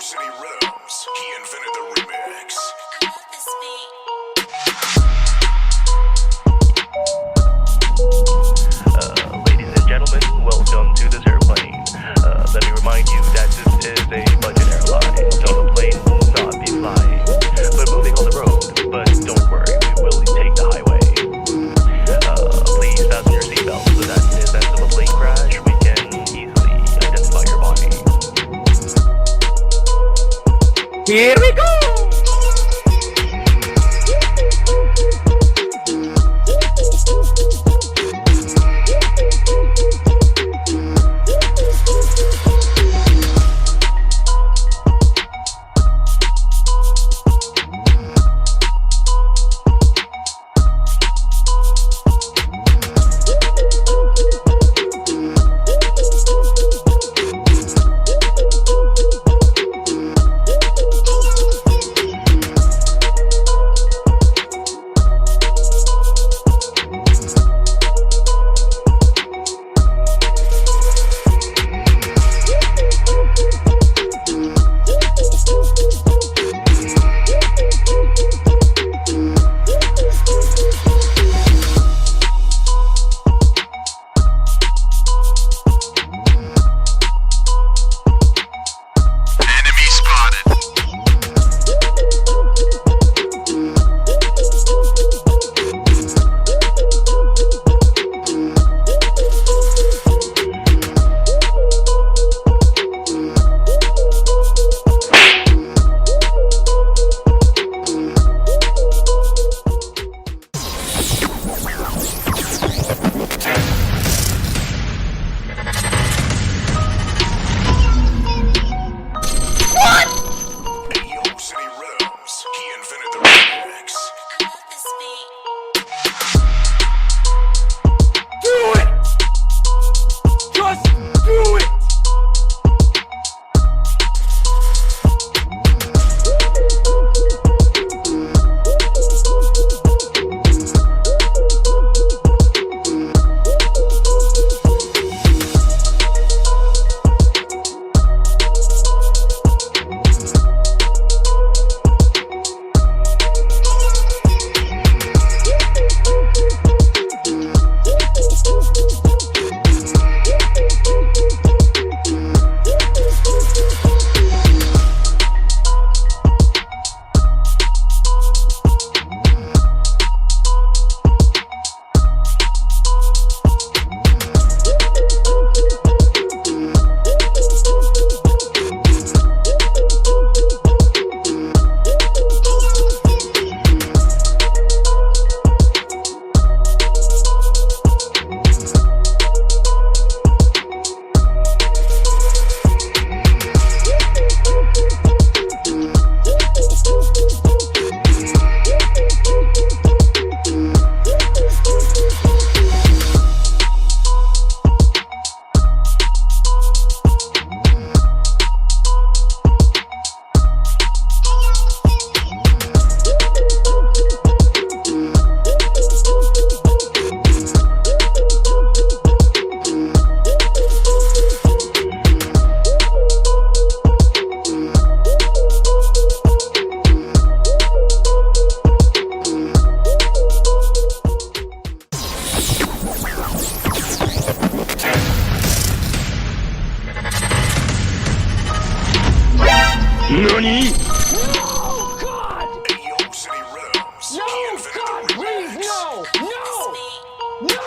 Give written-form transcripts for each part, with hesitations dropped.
City Rhythms. He invented the remix. Ladies and gentlemen, welcome to this airplane. Let me remind you that this is a budget airline, so the plane will not be flying, but moving on the road. But don't worry, we will take the highway. Please fasten your seatbelt so that in the event of a plane crash, we can easily identify your body. Here we go! NANI?! No, God! City Rhythms. No, He invented God, the please, remix. no! No! No!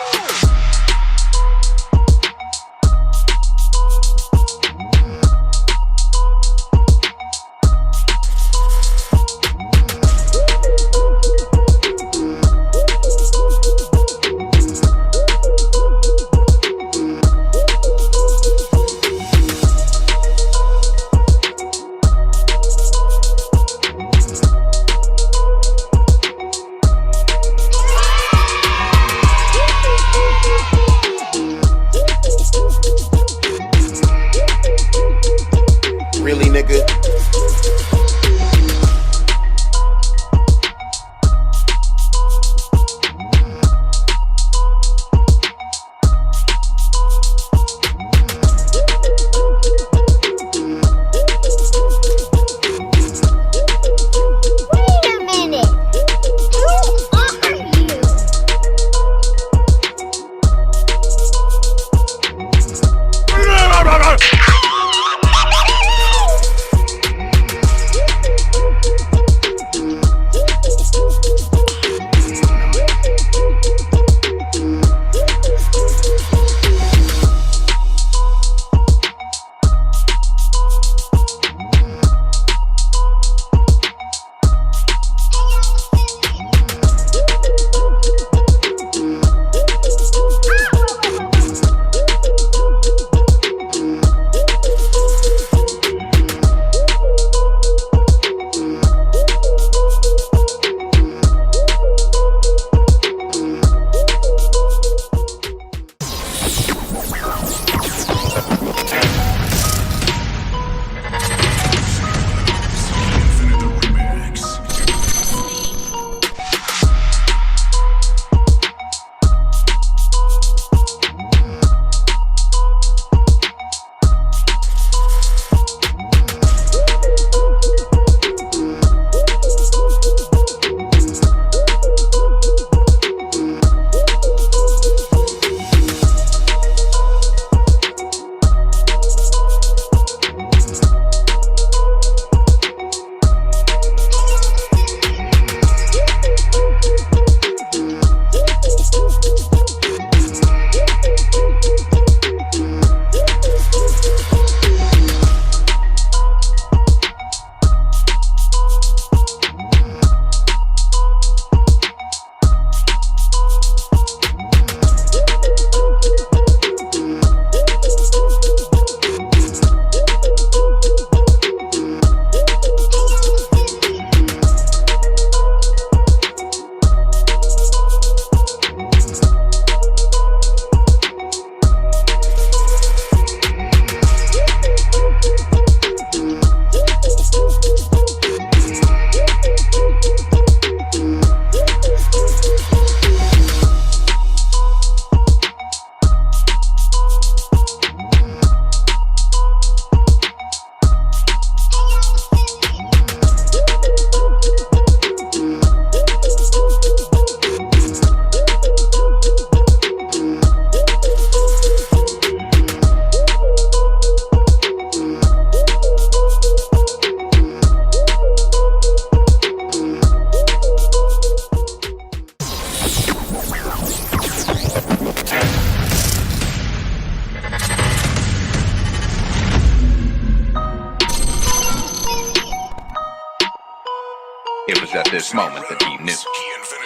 this moment that he knew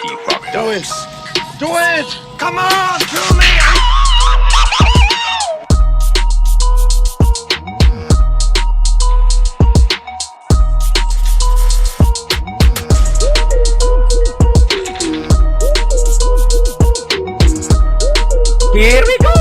he fucked Do up. it! Do it! Come on, kill me! Here we go!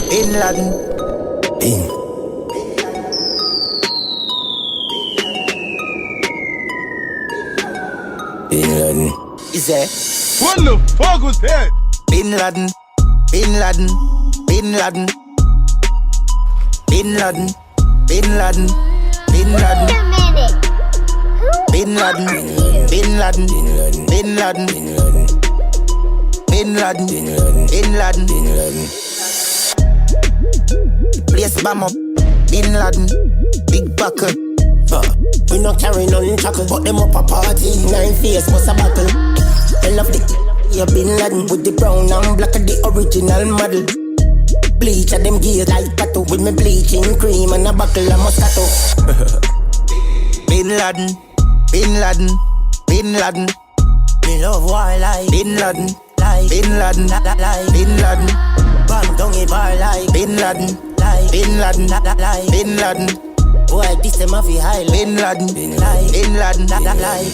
Bin Laden. Bin. Bin Laden. Is that? What the fuck was that? Bin Laden. Bin Laden. Bin Laden. Bin Laden. Bin Laden. Bin Laden. Bin Laden. Bin Laden. Bin Laden. Bin Laden. Bin Laden. Bin Laden. Place bomb up. Bin Laden. Big buckle. We not carry none chuckle, but them up a party. 9 face must a buckle. I love the yeah, Bin Laden with the brown and black of the original model. Bleach at them gears like tattoo with me bleaching cream and a buckle of Moscato. Bin Laden, Bin Laden, Bin Laden. Me love wildlife. Bin Laden, like Bin Laden, like Bin Laden. Bang down a bar like Bin Laden, like Bin Laden, like Bin Laden. Boy, this them a fi high. Bin Laden, like Bin Laden, like.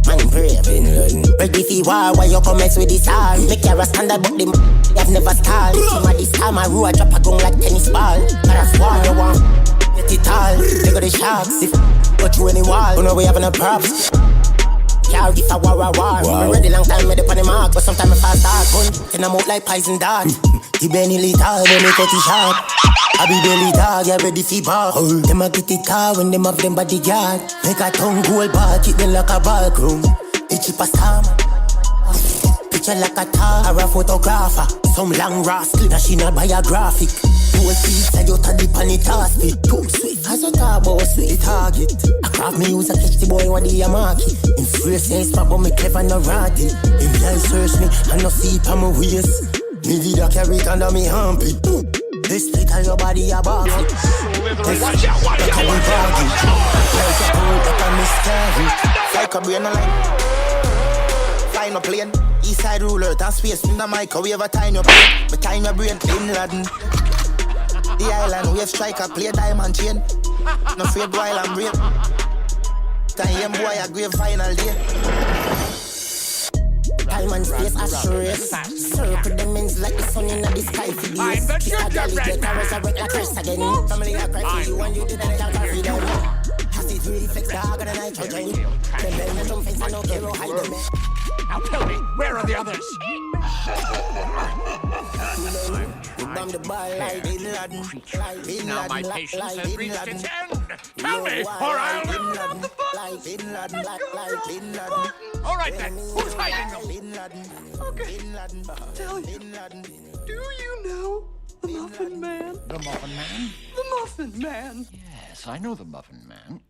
Man brave, Bin Laden. Ready fi war, why you come mess with this hard? Make your standard, but them have never stalled. Some of this time I roll, I drop a gun like tennis ball. But that's why you want get it all. They got the sharks, if go through any wall. You know we having a props. Yeah, if I war. I'm ready long time, made up on the mark. But sometimes I fast start gun, then I'm out like poison dart. The Benny lethal, when they cut it sharp. I be belly dog, yeah, ready fi bar. Them a get it car when them have them bodyguard. Make a tongue gold bar, keep them like a ballroom. It's cheap as time. Picture like a tar or a photographer. Some long rascal, that she not biographic. 2 feet, I you turn the panny too sweet, as you talk about sweet target. I craft me use a catch the boy, what the market. In free sense, but me clever no ratty. If y'all search me, I no see it on my waist. Me did a carry it under me armpit. This split on your body a box. Watch out, watch out, watch out. Like a boat that a miscarry. Like a brain alive. Fly no plane. Eastside ruler, and space in the microwave. A time your brain, but time your brain. Bin Laden. The island wave striker play diamond chain. No afraid while I'm brave. Time boy a grave final day. Time and space assurance. Circle them ends like the sun in the sky for days. It's a galley get a resurrect like Chris again. Family a cry for you and you didn't count for them. Has it really flex the hog and the nitrogen? Then you jump fence and no hero hide them. Now tell me, where are the others? We bomb the bar like Bin Laden. Now my patience has reached its end. Tell me, or I'll rip out the like Bin Laden, like Bin Laden. All right then, who's hiding them? Bin Laden. Okay. Bin Laden. Tell you. Bin Laden. Do you know The Muffin Man. The Muffin Man? The Muffin Man. Yes, I know the Muffin Man.